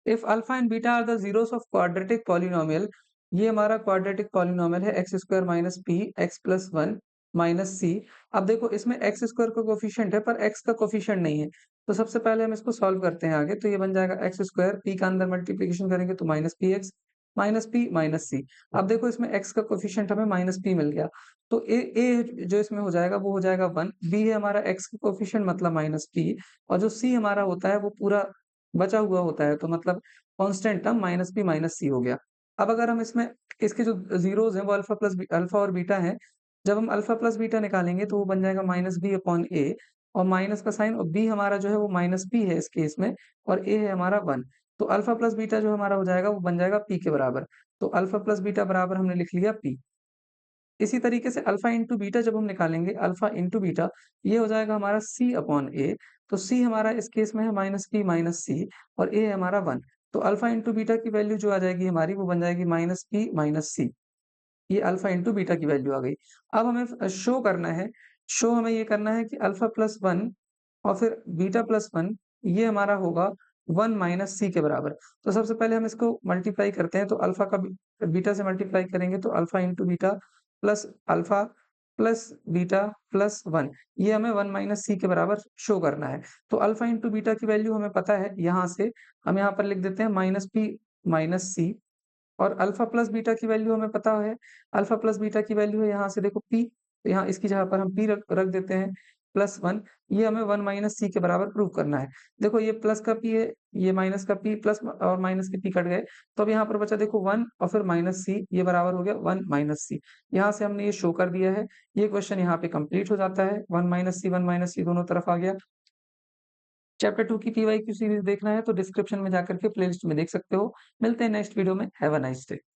If alpha and beta are the zeros of quadratic polynomial, ये हमारा quadratic polynomial है x square minus p x plus one minus c. अब देखो इसमें x square का coefficient है पर एक्स का कोफिशिएंट नहीं है। तो सबसे पहले हम इसको सॉल्व करते हैं आगे, तो ये बन जाएगा एक्स स्क्वायर, पी का अंदर मल्टीप्लिकेशन करेंगे तो minus p x minus p minus c. अब देखो इसमें एक्स का कोफिशिएंट हमें माइनस पी मिल गया, तो ए जो इसमें हो जाएगा वो हो जाएगा 1, बी है हमारा एक्स का कोफिशिएंट मतलब माइनस पी, और जो सी हमारा होता है वो पूरा बचा हुआ होता है, तो मतलब constant term minus p minus c हो गया। अब अगर हम इसमें इसके जो ज़ीरोज़ हैं वो अल्फा और बीटा हैं, जब हम अल्फा प्लस बीटा निकालेंगे तो वो बन जाएगा माइनस बी अपॉन ए, और माइनस का साइन, और बी हमारा जो है वो माइनस पी है इस केस में, और ए है हमारा 1। तो अल्फा प्लस बीटा जो हमारा हो जाएगा वो बन जाएगा पी के बराबर। तो अल्फा प्लस बीटा बराबर हमने लिख लिया पी। इसी तरीके से अल्फा इंटू बीटा जब हम निकालेंगे, अल्फा इंटू बीटा, ये हो जाएगा हमारा सी अपॉन ए। तो सी हमारा इस केस में है माइनस पी माइनस सी, और ए है हमारा 1। तो अल्फा इंटू बीटा की वैल्यू जो आ जाएगी हमारी वो बन जाएगी माइनस पी माइनस सी। ये अल्फा इंटू बीटा की वैल्यू आ गई। अब हमें शो करना है, शो हमें ये करना है कि अल्फा प्लस 1 और फिर बीटा प्लस 1, ये हमारा होगा 1 माइनस सी के बराबर। तो सबसे पहले हम इसको मल्टीप्लाई करते हैं, तो अल्फा का बीटा से मल्टीप्लाई करेंगे तो alpha into beta plus alpha plus beta plus 1, ये हमें 1 माइनस सी के बराबर शो करना है। तो अल्फा इंटू बीटा की वैल्यू हमें पता है, यहाँ से हम यहाँ पर लिख देते हैं माइनस पी माइनस सी, और अल्फा प्लस बीटा की वैल्यू हमें पता है, अल्फा प्लस बीटा की वैल्यू है यहाँ से देखो पी, तो यहाँ इसकी जगह पर हम पी रख रख देते हैं, प्लस 1, ये हमें 1 माइनस सी के बराबर प्रूव करना है। देखो ये प्लस का पी है, ये माइनस का पी, प्लस और माइनस के पी कट गए, तो अब यहाँ पर बचा देखो 1 और फिर माइनस सी, ये बराबर हो गया 1 माइनस सी। यहाँ से हमने ये शो कर दिया है, ये क्वेश्चन यहाँ पे कंप्लीट हो जाता है, 1 माइनस सी दोनों तरफ आ गया। चैप्टर 2 की पीवाईक्यू सीरीज़ देखना है तो डिस्क्रिप्शन में जाकर के प्लेलिस्ट में देख सकते हो। मिलते हैं नेक्स्ट वीडियो में। Have a nice day.